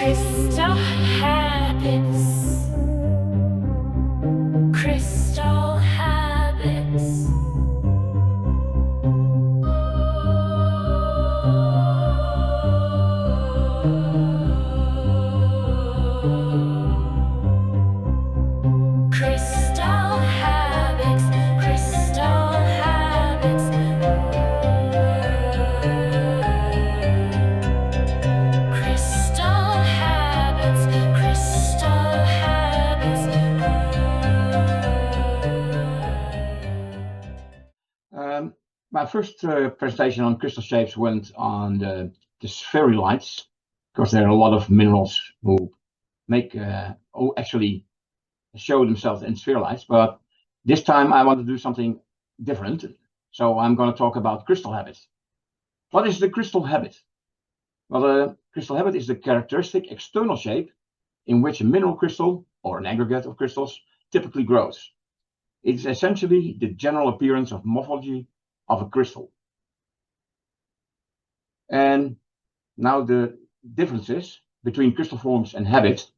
Crystal habits. Crystal habits. Crystal habits. Crystal habits. Crystal habits. Crystal habits. My first presentation on crystal shapes went on the spherulites, because there are a lot of minerals who make who actually show themselves in spherulites. But this time I want to do something different, so I'm going to talk about crystal habits. What is the crystal habit? Well, the crystal habit is the characteristic external shape in which a mineral crystal or an aggregate of crystals typically grows. It is essentially the general appearance of morphology of a crystal. And now the differences between crystal forms and habits.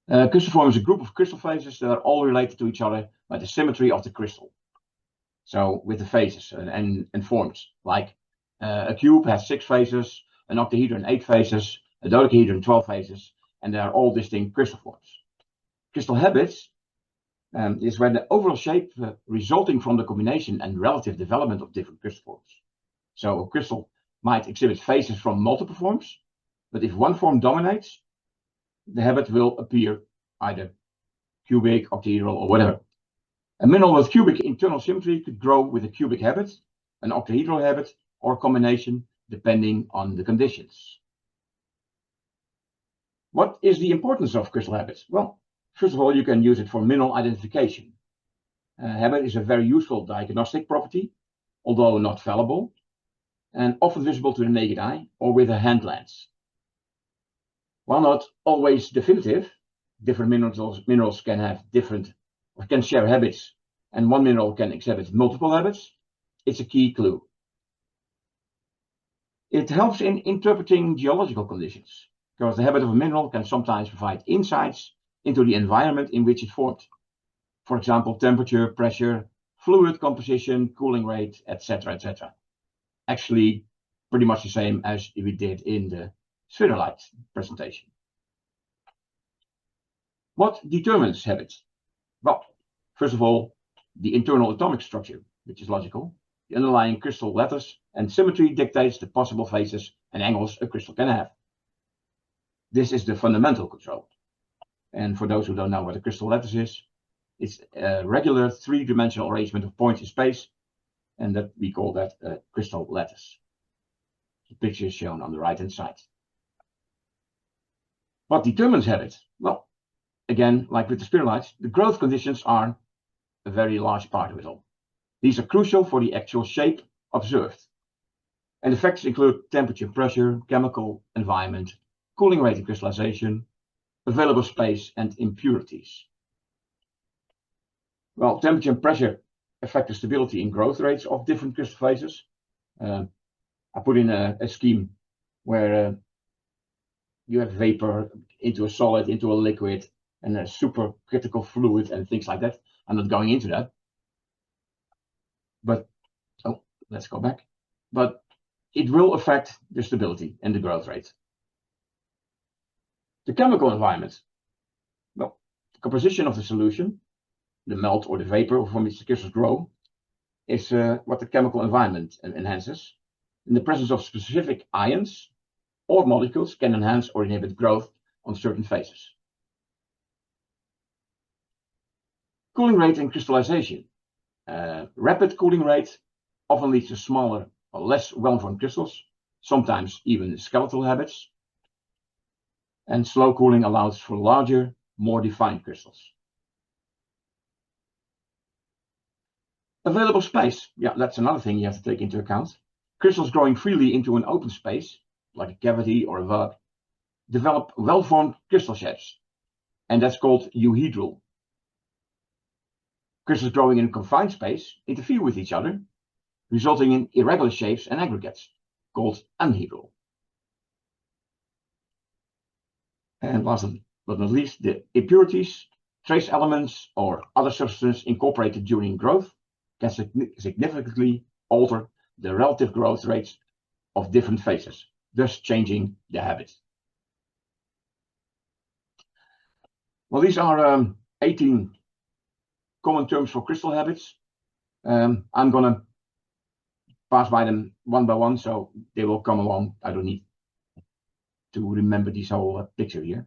Crystal form is a group of crystal faces that are all related to each other by the symmetry of the crystal. So with the faces and forms, like a cube has 6 faces, an octahedron 8 faces, a dodecahedron 12 faces, and they are all distinct crystal forms. Crystal habits is where the overall shape resulting from the combination and relative development of different crystal forms. So a crystal might exhibit faces from multiple forms, but if one form dominates, the habit will appear either cubic, octahedral, or whatever. A mineral with cubic internal symmetry could grow with a cubic habit, an octahedral habit, or a combination depending on the conditions. What is the importance of crystal habits? Well, first of all, you can use it for mineral identification. Habit is a very useful diagnostic property, although not fallible, and often visible to the naked eye or with a hand lens. While not always definitive, different minerals can have different or can share habits, and one mineral can exhibit multiple habits. It's a key clue. It helps in interpreting geological conditions, because the habit of a mineral can sometimes provide insights into the environment in which it formed. For example, temperature, pressure, fluid composition, cooling rate, etc., etc. Actually, pretty much the same as we did in the spherulite presentation. What determines habits? Well, first of all, the internal atomic structure, which is logical. The underlying crystal lattice and symmetry dictates the possible faces and angles a crystal can have. This is the fundamental control. And for those who don't know what a crystal lattice is, it's a regular 3-dimensional arrangement of points in space, and that we call that a crystal lattice. The picture is shown on the right-hand side. What determines habits? Well, again, like with the spherulites, the growth conditions are a very large part of it all. These are crucial for the actual shape observed. And effects include temperature, pressure, chemical environment, cooling rate and crystallization, available space, and impurities. Well, temperature and pressure affect the stability and growth rates of different crystal phases. I put in a scheme where you have vapor into a solid, into a liquid, and a supercritical fluid and things like that. I'm not going into that. But, oh, let's go back. But it will affect the stability and the growth rate. The chemical environment. Well, the composition of the solution, the melt or the vapor from which the crystals grow, is what the chemical environment enhances. In the presence of specific ions or molecules can enhance or inhibit growth on certain phases. Cooling rate and crystallization. Rapid cooling rate often leads to smaller or less well-formed crystals, sometimes even skeletal habits. And slow cooling allows for larger, more defined crystals. Available space. Yeah, that's another thing you have to take into account. Crystals growing freely into an open space, like a cavity or a valve, develop well-formed crystal shapes, and that's called euhedral. Crystals growing in a confined space interfere with each other, resulting in irregular shapes and aggregates, called anhedral. And last but not least, the impurities, trace elements, or other substances incorporated during growth can significantly alter the relative growth rates of different phases, thus changing the habit. Well, these are 18 common terms for crystal habits. I'm going to pass by them one by one, so they will come along. I don't need to remember this whole picture here.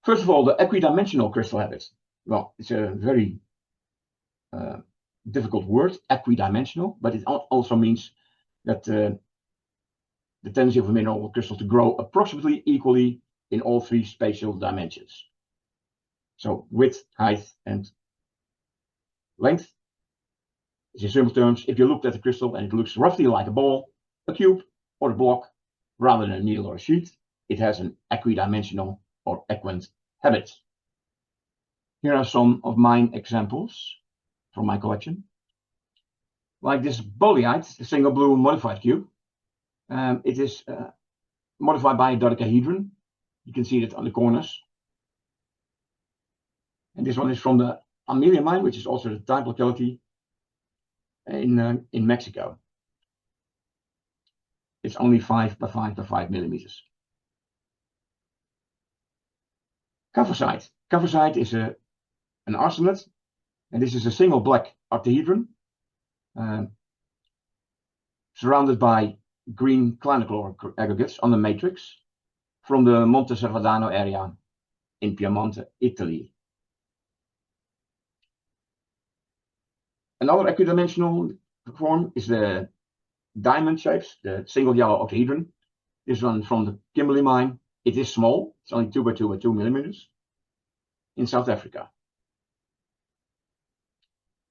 First of all, the equidimensional crystal habits. Well, it's a very difficult word, equidimensional, but it also means that the tendency of a mineral crystal to grow approximately equally in all three spatial dimensions. So width, height, and length. In simple terms, if you looked at the crystal and it looks roughly like a ball, a cube, or a block, rather than a needle or a sheet, it has an equidimensional or equant habit. Here are some of mine examples from my collection. Like this boleite, the single blue modified cube. It is modified by a dodecahedron. You can see it on the corners. And this one is from the Amelia mine, which is also the type locality in Mexico. It's only 5 by 5 by 5 millimeters. Cavosite. Cavosite is an arsenate, and this is a single black octahedron surrounded by green clinochloric aggregates on the matrix from the Monte Servadano area in Piemonte, Italy. Another equidimensional form is the diamond shapes, the single yellow octahedron. This one from the Kimberley mine. It is small. It's only 2 by 2 by 2 millimeters in South Africa.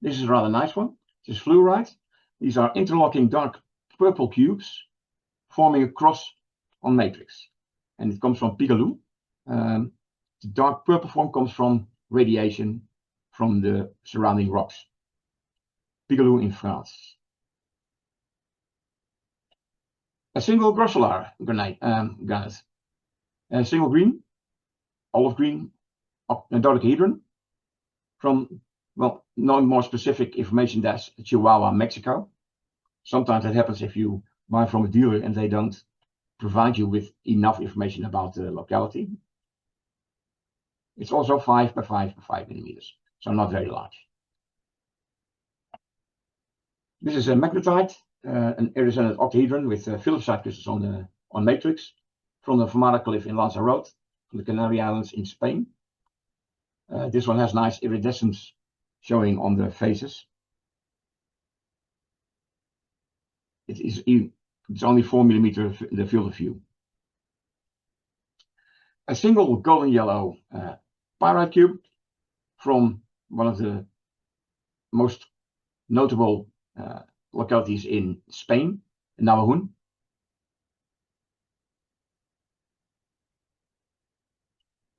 This is a rather nice one. This is fluorite. These are interlocking dark purple cubes forming a cross on matrix. And it comes from Pigaloo. The dark purple form comes from radiation from the surrounding rocks. Pigaloo in France. A single grossular granite, a single green, olive green, dodecahedron from, well, no more specific information, that's Chihuahua, Mexico. Sometimes that happens if you buy from a dealer and they don't provide you with enough information about the locality. It's also 5 by 5 by 5 millimeters, so not very large. This is a magnetite, an irresolute octahedron with Philipsite crystals on matrix from the Fumada Cliff in Lanzarote, from the Canary Islands in Spain. This one has nice iridescence showing on the faces. It's only 4 millimeters in the field of view. A single golden yellow pyrite cube from one of the most notable localities in Spain, Navajún.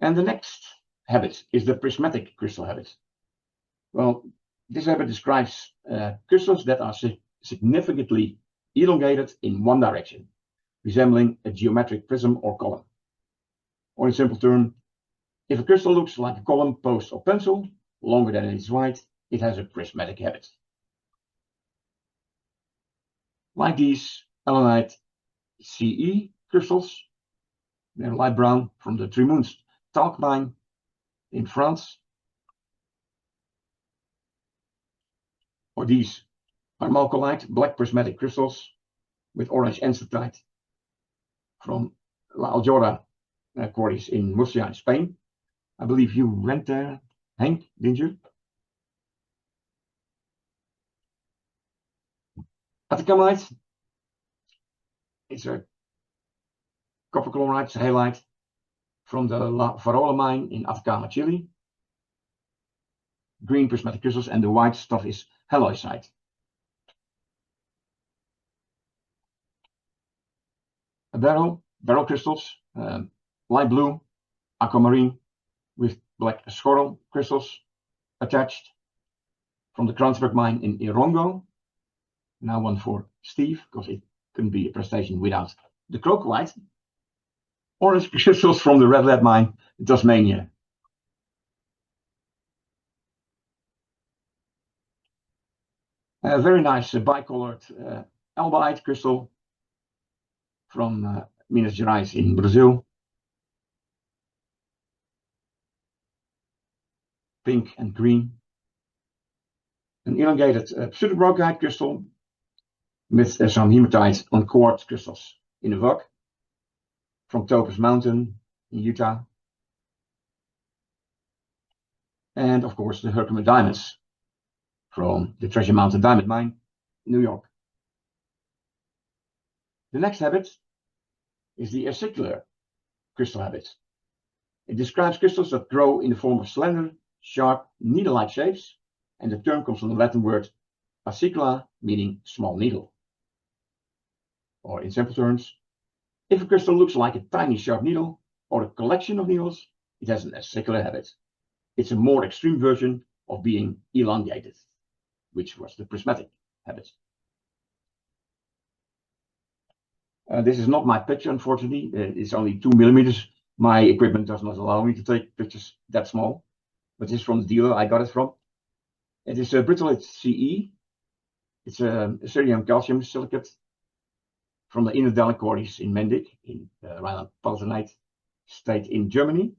And the next habit is the prismatic crystal habit. Well, this habit describes crystals that are significantly elongated in one direction, resembling a geometric prism or column. Or in simple term, if a crystal looks like a column, post, or pencil, longer than it is wide, it has a prismatic habit. Like these allanite CE crystals, they're light brown from the Trimounts talc mine in France. Or these Armalcolite black prismatic crystals with orange enstatite from La Aljora quarries in Murcia in Spain. I believe you went there, Henk, didn't you? Atacamite. It's a copper chloride, it's a halite from the La Farola mine in Atacama, Chile. Green prismatic crystals, and the white stuff is halloysite. A barrel crystals, light blue, aquamarine with black schorl crystals attached from the Kranzberg mine in Irongo. Now one for Steve, because it couldn't be a presentation without the crocolite. Orange crystals from the Red Lead mine in Tasmania. A very nice bicolored albite crystal from Minas Gerais in Brazil. Pink and green. An elongated pseudobrochite crystal with some hematite on quartz crystals in a VOC from Topaz Mountain in Utah. And of course the Herkimer diamonds from the Treasure Mountain Diamond Mine in New York. The next habit is the acicular crystal habit. It describes crystals that grow in the form of slender, sharp, needle-like shapes, and the term comes from the Latin word acicula, meaning small needle. Or in simple terms, if a crystal looks like a tiny sharp needle or a collection of needles, it has an acicular habit. It's a more extreme version of being elongated, which was the prismatic habit. This is not my picture, unfortunately. It's only 2 millimeters. My equipment does not allow me to take pictures that small, but this is from the dealer I got it from. It is a brittle CE. It's a cerium calcium silicate from the Innerdalen quarries in Mendig in Rhineland-Palatinate state in Germany.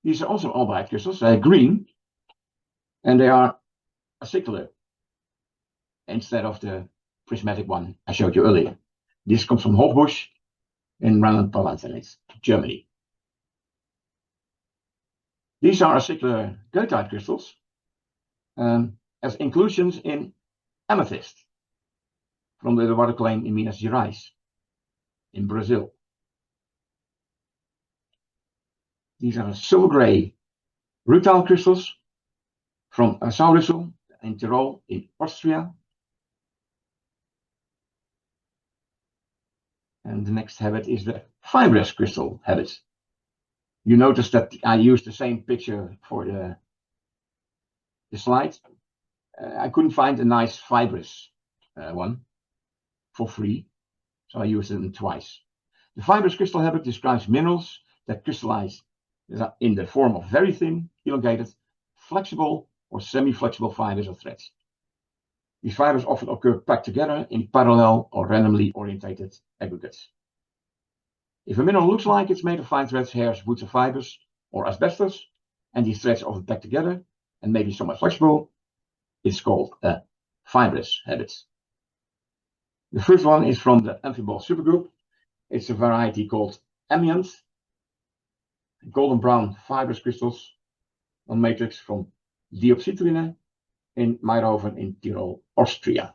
These are also albite crystals. They're green and they are acicular instead of the prismatic one I showed you earlier. This comes from Hofbusch in Rhineland-Palatinate, Germany. These are acicular goethite crystals as inclusions in amethyst from the water claim in Minas Gerais in Brazil. These are silver gray rutile crystals from Saurissel in Tyrol in Austria. And the next habit is the fibrous crystal habit. You notice that I used the same picture for the slide. I couldn't find a nice fibrous one for free, so I used them twice. The fibrous crystal habit describes minerals that crystallize in the form of very thin, elongated, flexible or semi-flexible fibers or threads. These fibers often occur packed together in parallel or randomly orientated aggregates. If a mineral looks like it's made of fine threads, hairs, woods, or fibers, or asbestos, and these threads often packed together and maybe somewhat flexible, it's called a fibrous habit. The first one is from the amphibole supergroup. It's a variety called amiant. Golden brown fibrous crystals on matrix from diopsitrine in Meyerhofen in Tyrol, Austria.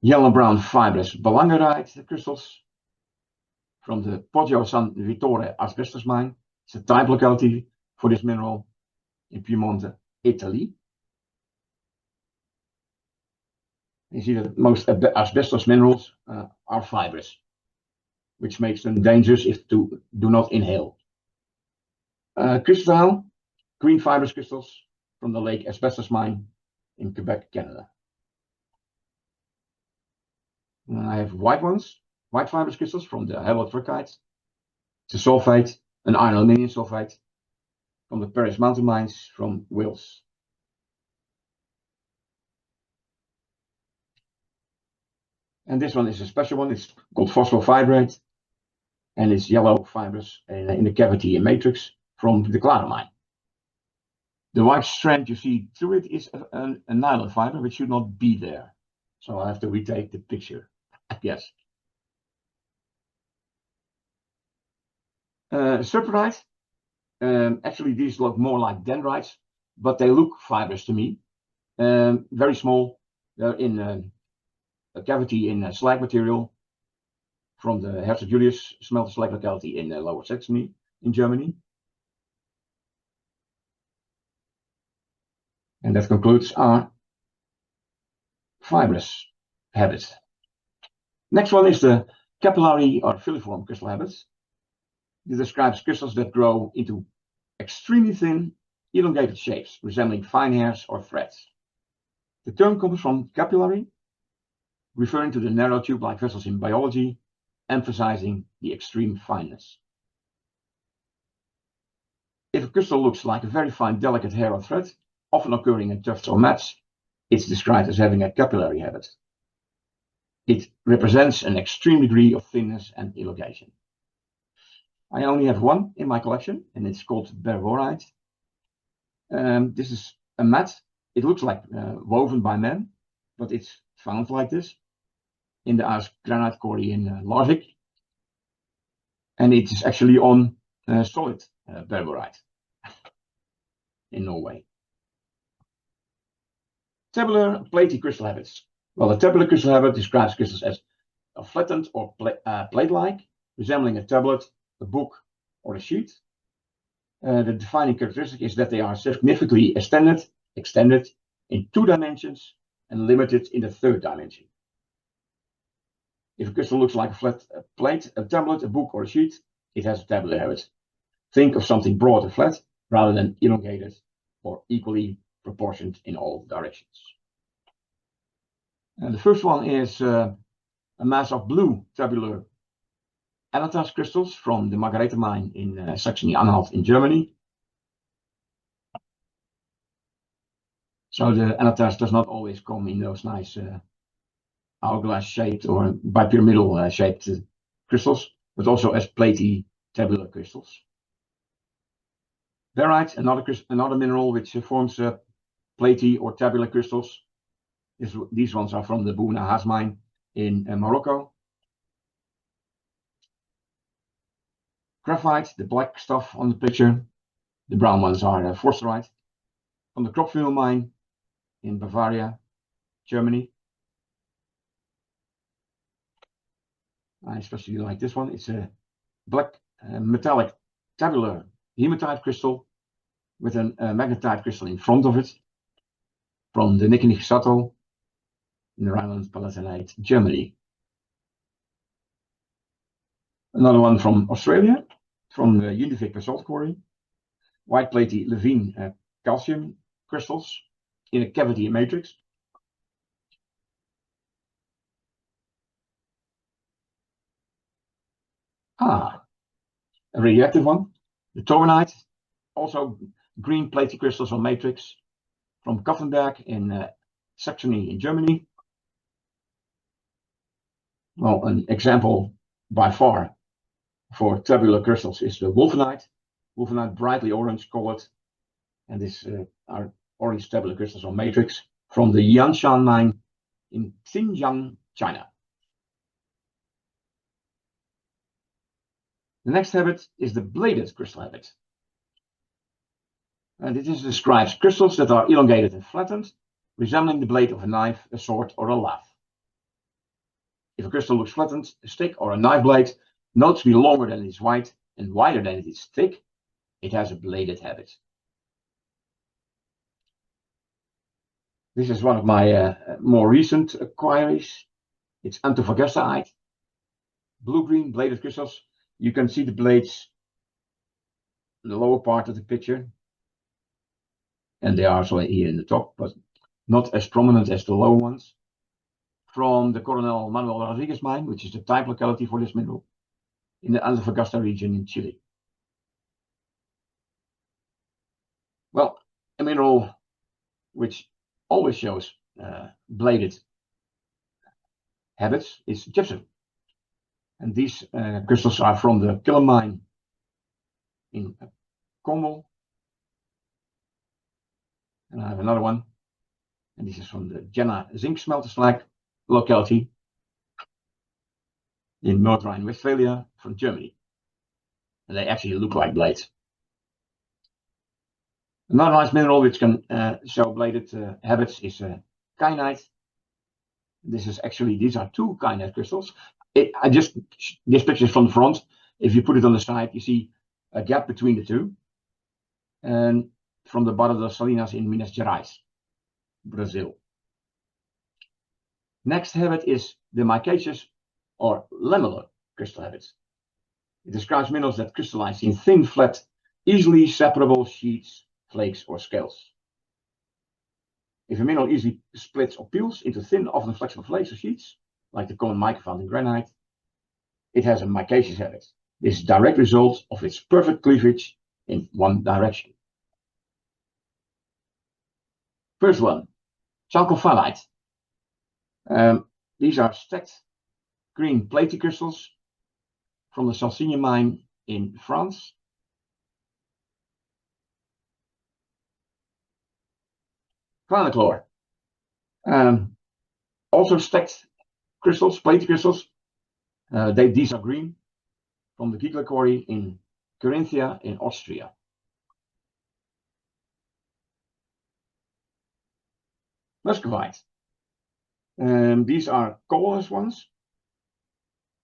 Yellow brown fibrous belangerite crystals from the Poggio San Vittore asbestos mine. It's a type locality for this mineral in Piemonte, Italy. You see that most asbestos minerals are fibrous, which makes them dangerous if you do not inhale. Crystal, green fibrous crystals from the Lake Asbestos mine in Quebec, Canada. And I have white ones, white fibrous crystals from the halotruckite. It's a sulfate, an iron aluminium sulfate from the Paris mountain mines from Wales. And this one is a special one. It's called phosphofibrate, and it's yellow fibrous in the cavity and matrix from the Clara mine. The white strand you see through it is a nylon fiber, which should not be there. So I have to retake the picture. Yes. Serpentite. Actually, these look more like dendrites, but they look fibrous to me. Very small. They're in a cavity in slag material from the Herzog Julius smelter slag locality in Lower Saxony in Germany. And that concludes our fibrous habit. Next one is the capillary or filiform crystal habit. It describes crystals that grow into extremely thin, elongated shapes, resembling fine hairs or threads. The term comes from capillary, referring to the narrow tube-like vessels in biology, emphasizing the extreme fineness. If a crystal looks like a very fine, delicate hair or thread, often occurring in tufts or mats, it's described as having a capillary habit. It represents an extreme degree of thinness and elongation. I only have one in my collection, and it's called berborite. This is a mat. It looks like woven by men, but it's found like this in the Aas granite quarry in Larvik. And it is actually on solid berborite in Norway. Tabular platy crystal habits. Well, a tabular crystal habit describes crystals as a flattened or plate-like, resembling a tablet, a book, or a sheet. The defining characteristic is that they are significantly extended in 2 dimensions and limited in the 3rd dimension. If a crystal looks like a flat plate, a tablet, a book, or a sheet, it has a tabular habit. Think of something broad and flat rather than elongated or equally proportioned in all directions. And the first one is a mass of blue tabular anatase crystals from the Margarethe mine in Saxony-Anhalt in Germany. So the anatase does not always come in those nice hourglass shaped or bipyramidal shaped crystals, but also as platy tabular crystals. Barite, another mineral which forms platy or tabular crystals. These ones are from the Bouna Haas mine in Morocco. Graphite, the black stuff on the picture. The brown ones are forsterite from the Kropfmühl mine in Bavaria, Germany. I especially like this one. It's a black metallic tabular hematite crystal with a magnetite crystal in front of it from the Nickenich in the Rhineland-Palatinate, Germany. Another one from Australia, from the Univik basalt quarry. White platy Levine calcium crystals in a cavity matrix. A radioactive one, the taurinite, also green platy crystals on matrix from Kaffenberg in Saxony in Germany. Well, an example by far for tabular crystals is the wolfenite. Wolfenite, brightly orange colored, and these are orange tabular crystals on matrix from the Yanshan mine in Xinjiang, China. The next habit is the bladed crystal habit. And it describes crystals that are elongated and flattened, resembling the blade of a knife, a sword, or a lath. If a crystal looks flattened, a stick or a knife blade, noticeably longer than it is wide and wider than it is thick, it has a bladed habit. This is one of my more recent acquiries. It's antofagastaite, blue-green bladed crystals. You can see the blades in the lower part of the picture, and they are also here in the top, but not as prominent as the lower ones. From the Coronel Manuel Rodriguez mine, which is the type locality for this mineral, in the Antofagasta region in Chile. Well, a mineral which always shows bladed habits is gypsum. And these crystals are from the Killam mine in Cornwall. And I have another one. And this is from the Jenna zinc smelter slag locality in North Rhine-Westphalia from Germany. And they actually look like blades. Another nice mineral which can show bladed habits is kyanite. These are 2 kyanite crystals. This picture is from the front. If you put it on the side, you see a gap between the 2. And from the Barra das Salinas in Minas Gerais, Brazil. Next habit is the micaceous or lamellar crystal habit. It describes minerals that crystallize in thin, flat, easily separable sheets, flakes, or scales. If a mineral easily splits or peels into thin, often flexible flakes or sheets, like the common mica found in granite, it has a micaceous habit. This is a direct result of its perfect cleavage in one direction. First one, chalcophyllite. These are stacked green platy crystals from the Sansigny mine in France. Granochlore. Also stacked crystals, platy crystals. These are green from the Giegler quarry in Carinthia in Austria. Muscovite. These are colorless ones,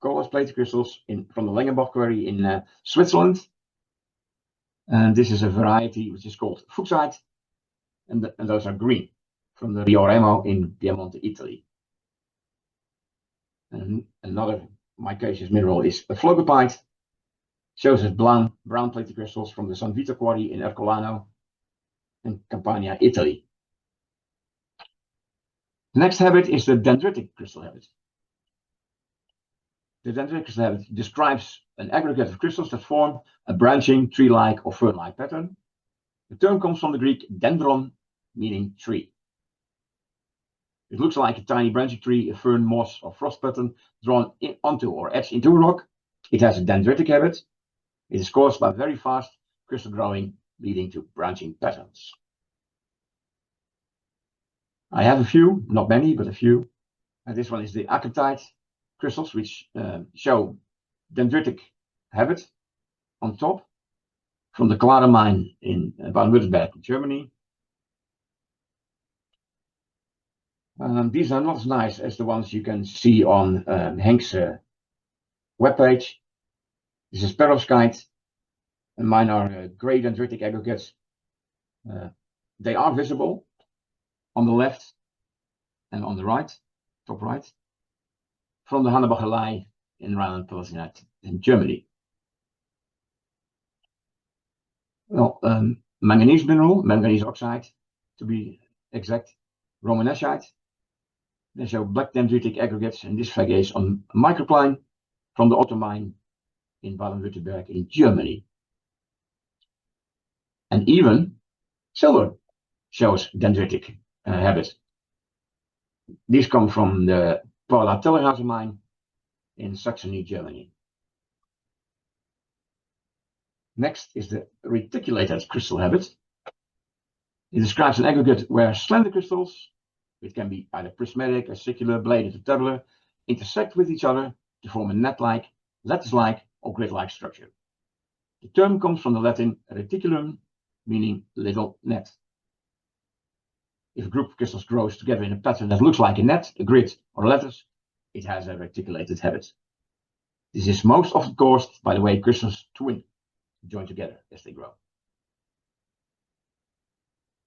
colorless plated crystals from the Langenbach quarry in Switzerland. And this is a variety which is called fuchsite, and those are green from the Rio Remo in Piemonte, Italy. And another micaceous mineral is a phlogopite, shows as brown plated crystals from the San Vito quarry in Ercolano and Campania, Italy. The next habit is the dendritic crystal habit. The dendritic crystal habit describes an aggregate of crystals that form a branching, tree-like or fern-like pattern. The term comes from the Greek dendron, meaning tree. It looks like a tiny branching tree, a fern, moss, or frost pattern drawn onto or etched into a rock. It has a dendritic habit. It is caused by very fast crystal growing, leading to branching patterns. I have a few, not many, but a few. And this one is the acantite crystals, which show dendritic habit on top from the Clara mine in Baden-Württemberg, Germany. These are not as nice as the ones you can see on Henk's webpage. This is perovskite, and mine are gray dendritic aggregates. They are visible on the left and on the right, top right, from the Hannebacher in Rhineland-Palatinate in Germany. Well, manganese mineral, manganese oxide, to be exact, romanesite. They show black dendritic aggregates, in this case on micropline from the Otto mine in Baden-Württemberg in Germany. And even silver shows dendritic habit. These come from the Paula Tellerhausen mine in Saxony, Germany. Next is the reticulated crystal habit. It describes an aggregate where slender crystals, which can be either prismatic, acicular, bladed, or tubular, intersect with each other to form a net-like, lattice-like, or grid-like structure. The term comes from the Latin reticulum, meaning little net. If a group of crystals grows together in a pattern that looks like a net, a grid, or a lattice, it has a reticulated habit. This is most often caused by the way crystals join together as they grow.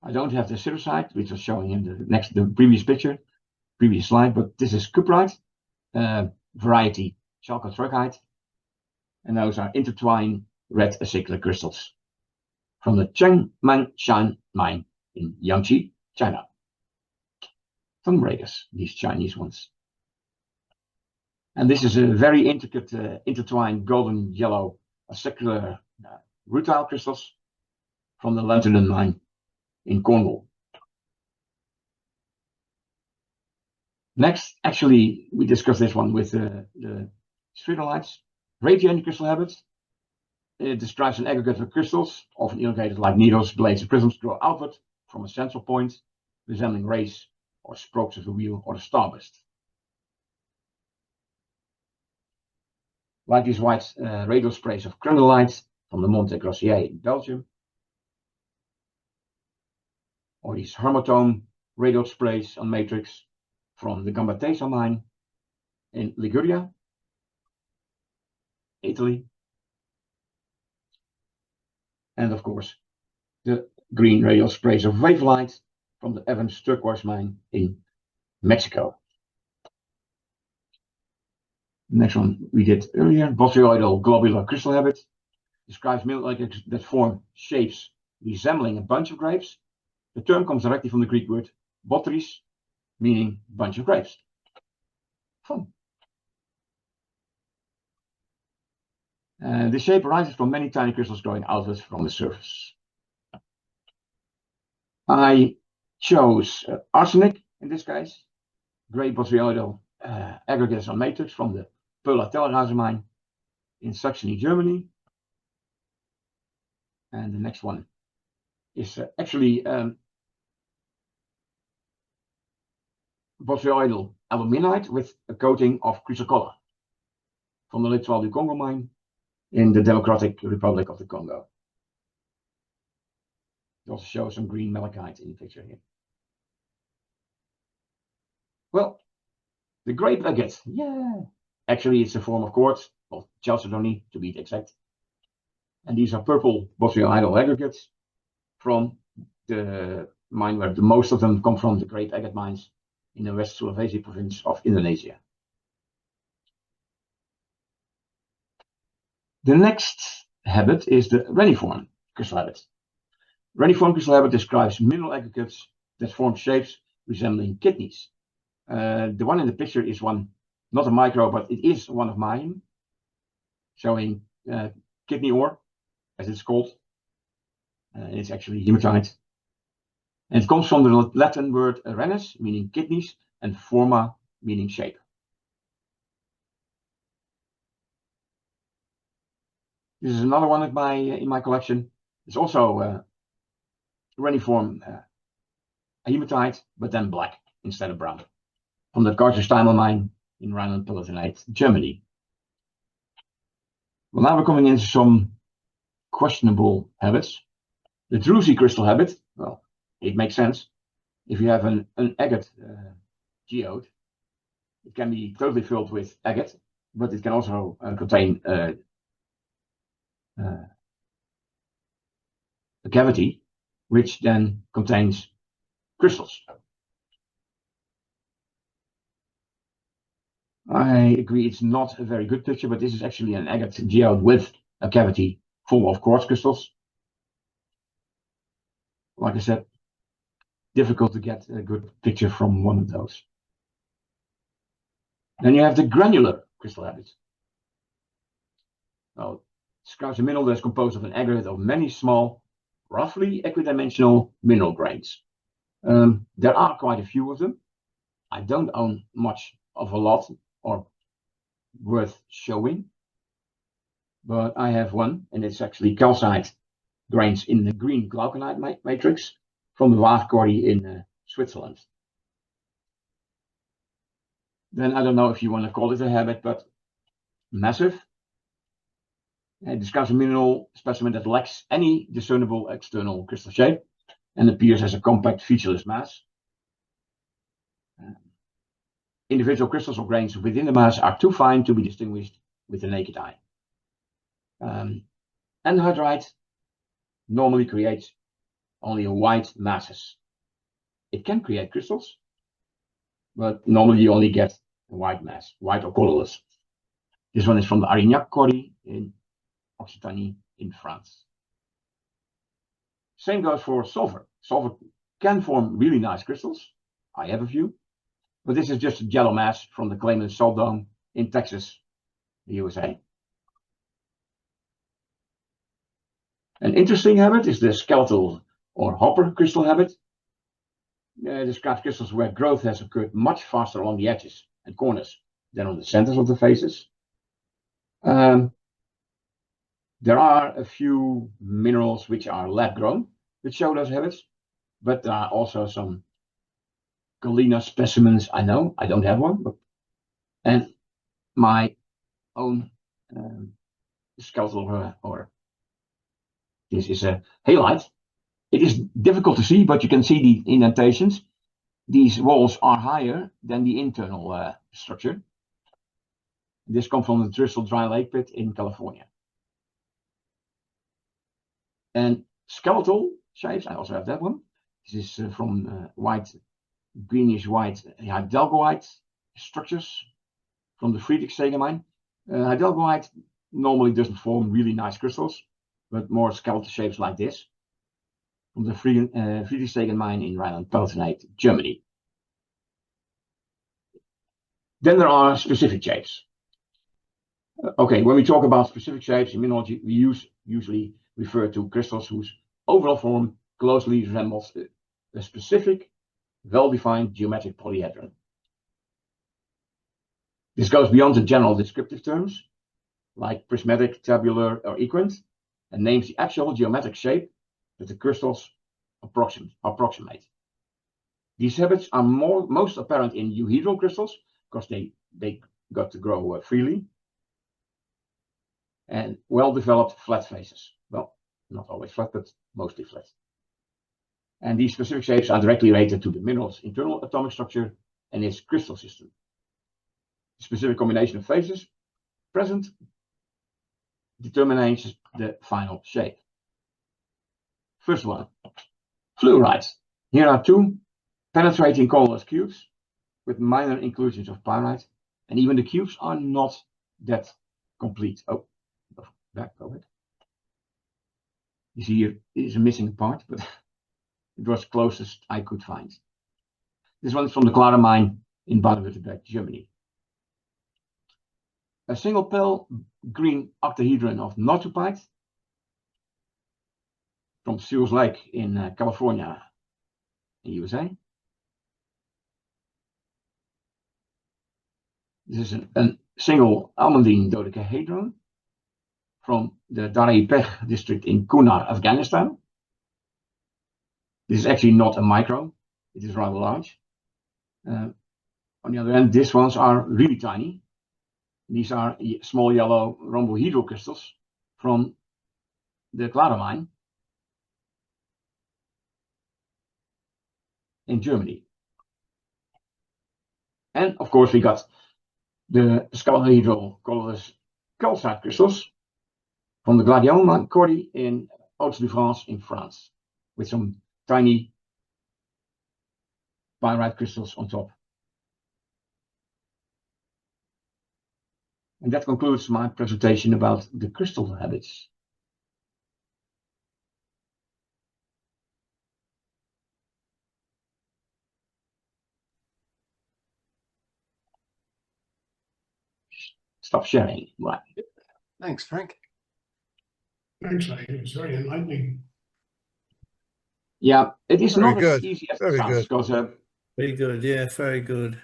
I don't have the siderite, which was showing in the previous slide, but this is cuprite, variety chalcotrochite, and those are intertwined red acicular crystals from the Chengmangshan mine in Yangtze, China. Tongue breakers, these Chinese ones. And this is a very intricate intertwined golden yellow acicular rutile crystals from the Lantern mine in Cornwall. Next, actually, we discussed this one with the spherolites. Radiant crystal habits. It describes an aggregate of crystals, often elongated like needles, blades, and prisms, grow outward from a central point, resembling rays or spokes of a wheel or a starburst. Like these white radial sprays of crandallite from the Monte Grossier in Belgium, or these hermatome radial sprays on matrix from the Gambatesa mine in Liguria, Italy, and of course the green radial sprays of wavelite from the Evans turquoise mine in Mexico. The next one we did earlier, botryoidal globular crystal habit, describes mineral that form shapes resembling a bunch of grapes. The term comes directly from the Greek word Botrytis, meaning bunch of grapes. Fun. The shape arises from many tiny crystals growing outwards from the surface. I chose arsenic in this case, gray botryoidal aggregates on matrix from the Pöhler Tellerhase mine in Saxony, Germany. And the next one is actually botryoidal aluminite with a coating of chrysocolla from the Littoral du Congo mine in the Democratic Republic of the Congo. It also shows some green malachite in the picture here. Well, the grape agate, yeah. Actually, it's a form of quartz, of chalcedony to be exact. And these are purple botryoidal aggregates from the mine where most of them come from, the grape agate mines in the West Sulawesi province of Indonesia. The next habit is the reniform crystal habit. Reniform crystal habit describes mineral aggregates that form shapes resembling kidneys. The one in the picture is one, not a micro, but it is one of mine, showing kidney ore, as it's called. It's actually hematite. And it comes from the Latin word renes, meaning kidneys, and forma, meaning shape. This is another one in my collection. It's also reniform hematite, but then black instead of brown, from the Kartersteinel mine in Rhineland-Palatinate, Germany. Well, now we're coming into some questionable habits. The druzy crystal habit, well, it makes sense. If you have an agate geode, it can be totally filled with agate, but it can also contain a cavity, which then contains crystals. I agree it's not a very good picture, but this is actually an agate geode with a cavity full of quartz crystals. Like I said, difficult to get a good picture from one of those. Then you have the granular crystal habit. Well, describes a mineral that is composed of an aggregate of many small, roughly equidimensional mineral grains. There are quite a few of them. I don't own much of a lot or worth showing, but I have one, and it's actually calcite grains in the green glauconite matrix from the Waag quarry in Switzerland. Then I don't know if you want to call it a habit, but massive. It describes a mineral specimen that lacks any discernible external crystal shape and appears as a compact featureless mass. Individual crystals or grains within the mass are too fine to be distinguished with the naked eye. Anhydrite normally creates only white masses. It can create crystals, but normally you only get a white mass, white or colorless. This one is from the Arignac quarry in Occitanie in France. Same goes for sulfur. Sulfur can form really nice crystals. I have a few, but this is just a yellow mass from the Clayman Salt Dome in Texas, the USA. An interesting habit is the skeletal or hopper crystal habit. Describes crystals where growth has occurred much faster along the edges and corners than on the centers of the faces. There are a few minerals which are lab grown, which show those habits, but there are also some galena specimens. I know I don't have one, and my own skeletal or this is a halite. It is difficult to see, but you can see the indentations. These walls are higher than the internal structure. This comes from the Driscoll Dry Lake Pit in California. And skeletal shapes, I also have that one. This is from greenish white hydalgoite structures from the Friedrichshagen mine. Hydalgoite normally doesn't form really nice crystals, but more skeletal shapes like this. from the Friedrichshagen mine in Rhineland-Palatinate, Germany. Then there are specific shapes. Okay, when we talk about specific shapes in mineralogy, we usually refer to crystals whose overall form closely resembles a specific, well-defined geometric polyhedron. This goes beyond the general descriptive terms, like prismatic, tabular, or equant, and names the actual geometric shape that the crystals approximate. These habits are most apparent in euhedral crystals, because they got to grow freely, and well-developed flat faces. Well, not always flat, but mostly flat. And these specific shapes are directly related to the mineral's internal atomic structure and its crystal system. The specific combination of phases present determines the final shape. First one, fluorite. Here are two penetrating colorless cubes with minor inclusions of pyrite, and even the cubes are not that complete. Oh, back, go ahead. You see here is a missing part, but it was closest I could find. This one is from the Clara mine in Baden-Württemberg, Germany. A single pale green octahedron of nortupite from Seals Lake in California, in USA. This is a single almandine dodecahedron from the Dar-e-Pech district in Kunar, Afghanistan. This is actually not a micro, it is rather large. On the other hand, these ones are really tiny. These are small yellow rhombohedral crystals from the Clara mine in Germany. And of course, we got the scalahedral colorless calcite crystals from the Gladion quarry in Hauts-de-France in France, with some tiny pyrite crystals on top. And that concludes my presentation about the crystal habits. Stop sharing, right? Thanks, Frank. Thanks, mate. It was very enlightening. Yeah, it is Very not good. as easy as Very it sounds, good. because Very good, yeah, very good.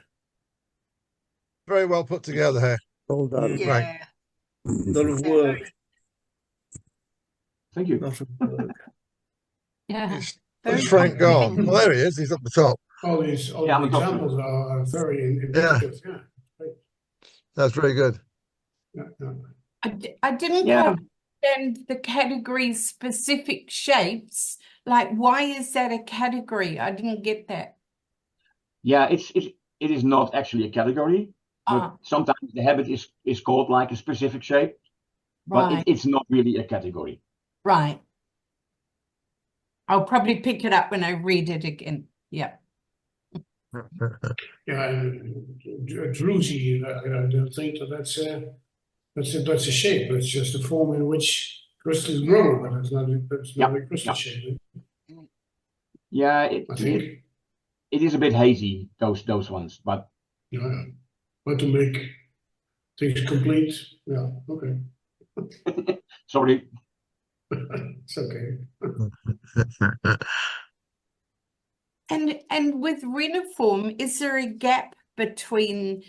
Very well put together here. Well done. Yeah. Right. Lot of work, thank you. lot of work. Yeah. Is Very Frank gone? comprehensive. Well, there he is. He's up the top. All these Yeah, I'm the a doctor. examples are very indicative. Yeah. That's very good. Yeah. I didn't Yeah. quite understand the category specific shapes. Like, why is that a category? I didn't get that. Yeah, it is not actually a category, but Ah, sometimes the habit is called like a specific shape, but right, it's not really a category. right. I'll probably pick it up when I read it again. Yeah. Yeah, and druzy, I don't think that's a shape. It's just a form in which crystals grow, but it's not a crystal shape. Yeah, I think. it is a bit hazy, those ones, but Yeah. But to make things complete, yeah, okay. sorry. It's okay. And with reniform, is there a gap between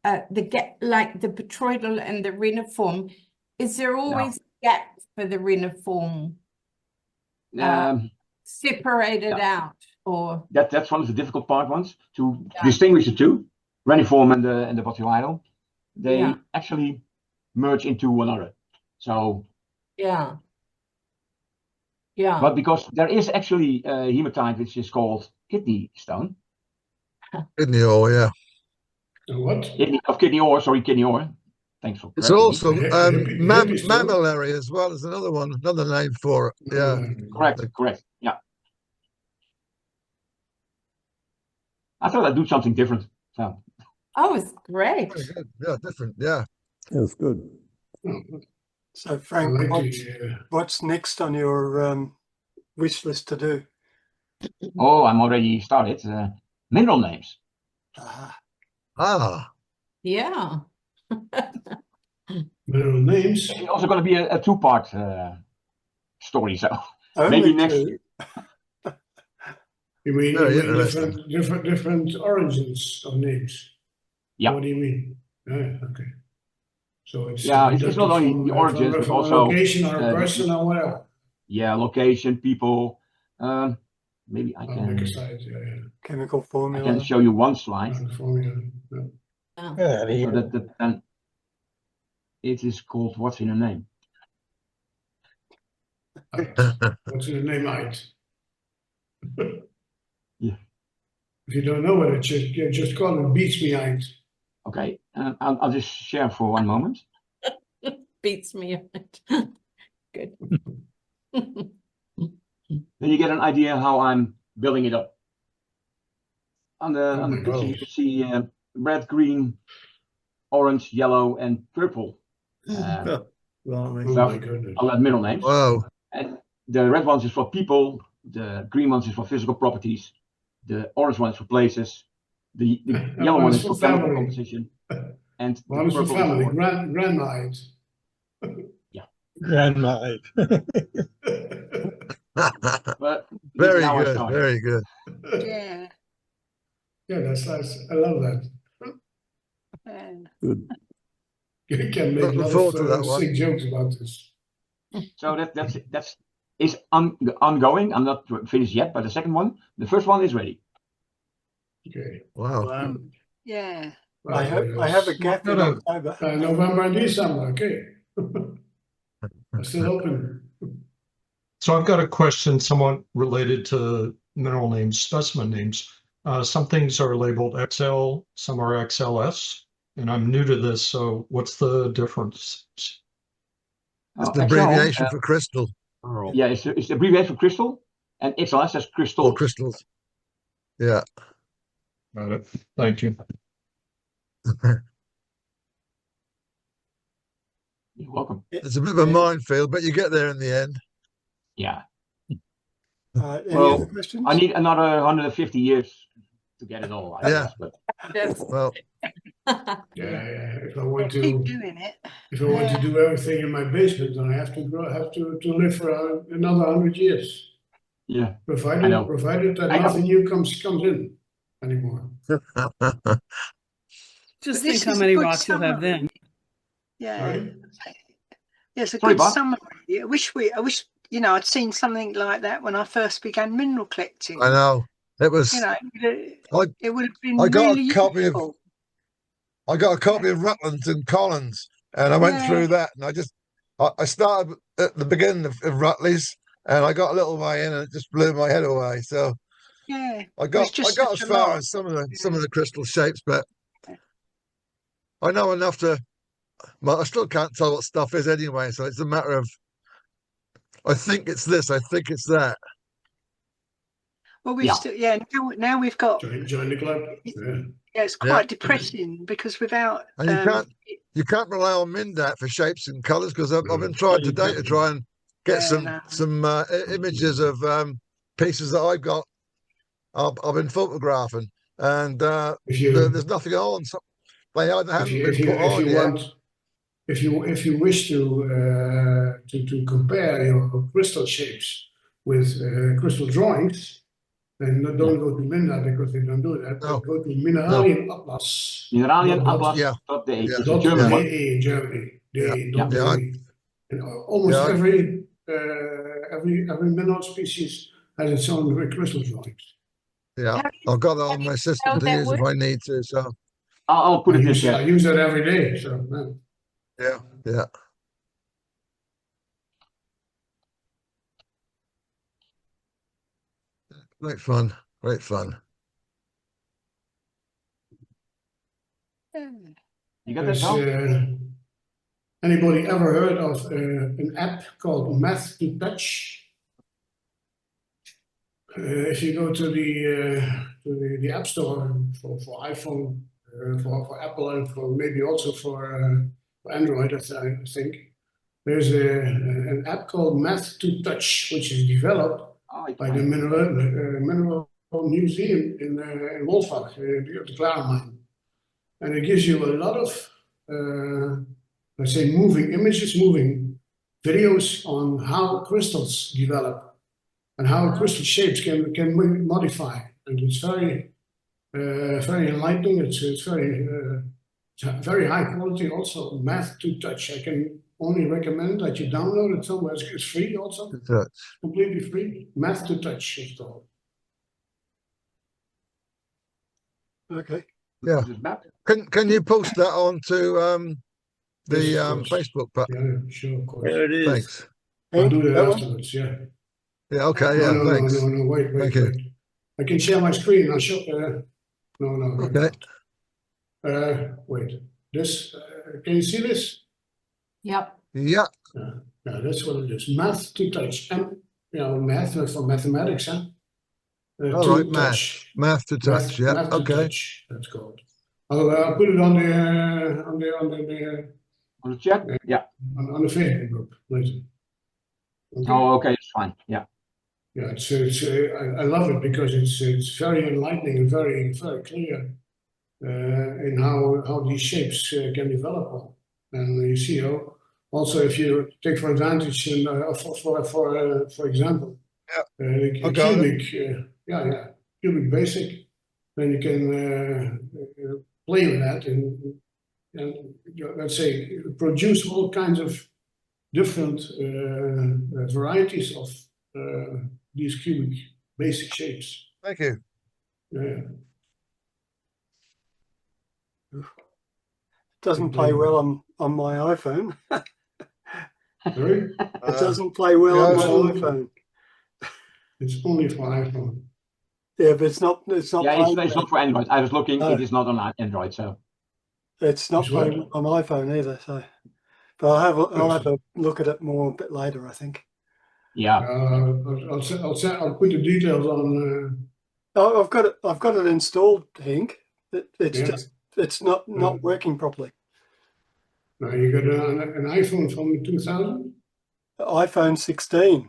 the gap, like the petroidal and the reniform? Is there always a gap for the reniform separated out, or That's one of the difficult ones to distinguish the two, reniform and the botulinum. They actually merge into one another. So yeah. but because there is actually a hematite which is called kidney stone. Kidney ore, yeah. What? Kidney ore. Thanks for It's correcting me. also Hippie stone. mammillary as well as another one, another name for it. Yeah. Correct. Yeah. I thought I'd do something different. So. Oh, it's great. Very good. Yeah, different. Yeah. That's good. Oh, So, Frank, I like the, what's next on your wish list to do? Oh, I'm already started. Mineral names. Ah, Ah, Yeah. Mineral names. It's also going to be a two-part story, so only maybe next two. year. You mean Very interesting. different origins of names? Yeah. What do you mean? Okay. So it's Yeah, it's deducted not only from, the origins, but from also a location or a the- person or whatever. yeah, location, people. Maybe I I'll can make a side, yeah. Chemical I formula. can show you one slide. The formula. Yeah. Oh. So that then it is called What's in a Name. Ait. What's in the name Ait? Yeah. If you don't know what it is, you just call it beats me Ait. Okay, I'll just share for one moment. Beats me out. Good. Then you get an idea how I'm building it up. On the my picture you goodness. can see red, green, orange, yellow, and purple. Oh, blimey. Oh So my goodness. I'll add middle names. wow. And the red ones is for people, the green ones is for physical properties, the orange one is for places, the yellow one one is is for for chemical family. composition, and the One is for purple family, is for grandma Ait. Grandma. but this is Very how I good, started. very good. Yeah. Yeah, that's nice. I love that. Yeah. Good. You can make a Looking lot forward to of that one. sick jokes about this. So that's ongoing. I'm not finished yet, but the second one, the first one is ready. Okay. Wow. Wow. Yeah. I have a gap in Got a- October. November and December, okay. I'm still open. So I've got a question somewhat related to mineral names, specimen names. Some things are labeled XL, some are XLS, and I'm new to this, so what's the difference? It's Oh, the XL, abbreviation for crystal yeah, it's the abbreviation for crystal, and XLS says or crystal. crystals. Yeah. Got it. Thank you. You're welcome. It's a bit of a minefield, but you get there in the end. Yeah. Any Well, other questions? I need another 150 years to get it all, I Yeah. guess, but Yes. Well, Yeah. If I want Keep to, doing it. if I want to do everything in my basement, then I have to live for another 100 years. yeah. I Provided know. that I know. nothing new comes in anymore. But Just this think how is a many good rocks you'll have summary. then. Yeah. Sorry? Yeah, it's a Sorry, good Bob. summary. I wish I'd seen something like that when I first began mineral collecting. I know. It was. You know, it would have been I got really a copy useful. I got a copy of Rutland's and Collins, and I went Yeah. through that, and I started at the beginning of Rutley's, and I got a little way in, and it just blew my head away. So Yeah. I It was got just as such a far lot. as some of the crystal shapes, but I know enough to. Well, I still can't tell what stuff is anyway, so it's a matter of. I think it's this. I think it's that. Well, we've Yeah. still, now we've got, Join the club. Yeah. yeah, it's Yeah. quite depressing because without, And you can't rely on Mindat for shapes and colours because I've been trying today to try and get Yeah, some images of pieces that I've got. I've been photographing, and If you there's nothing on. So they either haven't been put on yet. If you wish to compare your crystal shapes with crystal drawings, then don't go to Minna because they don't do that. No. Go to Mineralien Atlas. Mineralienatlas.de. Yeah. It's a German one. .de in Germany. Yeah. And almost Yeah. every mineral species has its own crystal drawings. Yeah, I've got that on my system spell to that use if word? I need to. So I'll put it in I chat. use that every day. So yeah. Great fun. Great fun. yeah. You got that, Has Val? anybody ever heard of an app called Math to Touch? If you go to the App Store for iPhone, for Apple, and for maybe also for Android, I think there's an app called Math to Touch, which is developed by the mineral museum in Wolfach, the Clara mine, and it gives you a lot of let's say moving images, moving videos on how crystals develop and how crystal shapes can modify, and it's very enlightening. It's very high quality. Also, math to touch. I can only recommend that you download it somewhere. It's free also. Completely free. Math to touch is called. Okay. Yeah. This map. Can you post that onto the Yes, of course. Facebook page? Yeah, sure, of course. There it is. Thanks. I'll do that that one? afterwards. Yeah. Yeah. Okay. Yeah. No, Thanks. no. Wait. Thank you. I can share my screen. I'll show. No. Okay. Wait. This. Can you see this? Yep. Yeah. Yeah, that's what it is. Math to touch. And math for mathematics, huh? All to right. Math. touch. Math to touch. Yeah. Math to Okay. touch. That's called. I'll put it on the On the chat? Yeah. on the Facebook group later. Okay. Oh, okay, it's fine. Yeah. Yeah, I love it because it's very enlightening and very clear in how these shapes can develop. And you see how also if you take for advantage for example, a got it. cubic cubic basic, then you can play with that and let's say produce all kinds of different varieties of these cubic basic shapes. Thank you. Yeah. Doesn't play well on my iPhone. Sorry? It doesn't play well on my yeah. iPhone. It's only for iPhone. Yeah, but it's not. Yeah, it's playing not for Android. I was looking, No. it is not on Android, so. It's not It's what? playing on iPhone either. So, but I'll have a look at it more a bit later, I think. Yeah. I'll put the details on. Oh, I've got it installed, Henk. It's Yeah. just it's not working properly. Now you got an iPhone from 2000. iPhone 16.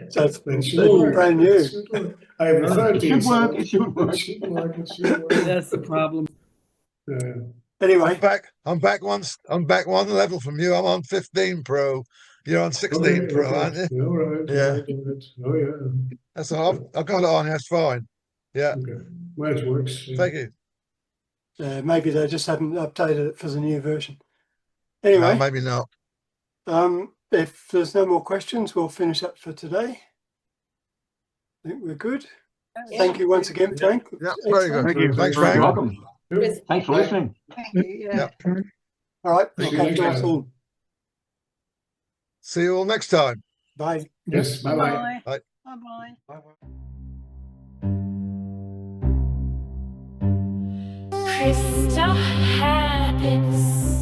So it's That should work. brand That new. should work. I have a 13. It should work. so It should work. It should work. It should work. That's the problem. Anyway, I'm back one level from you. I'm on 15 Pro. You're on 16 Pro, aren't you? All right. Yeah. Right, all right. Oh yeah. That's all. I've got it on. That's fine. Yeah. Okay. Well, it works. Thank you. maybe they just haven't updated it for the new version. No, Anyway, maybe not. if there's no more questions, we'll finish up for today. I think we're good. Thank you once again, Frank. Yeah, very good. Thank you. Thanks, You're Frank. welcome. Yes. Thanks for listening. Thank you. Yeah. All right. Thank you. Okay, Next time. soon. See you all next time. Bye. Yes. Bye bye. Bye. Bye. Bye. Crystal habits.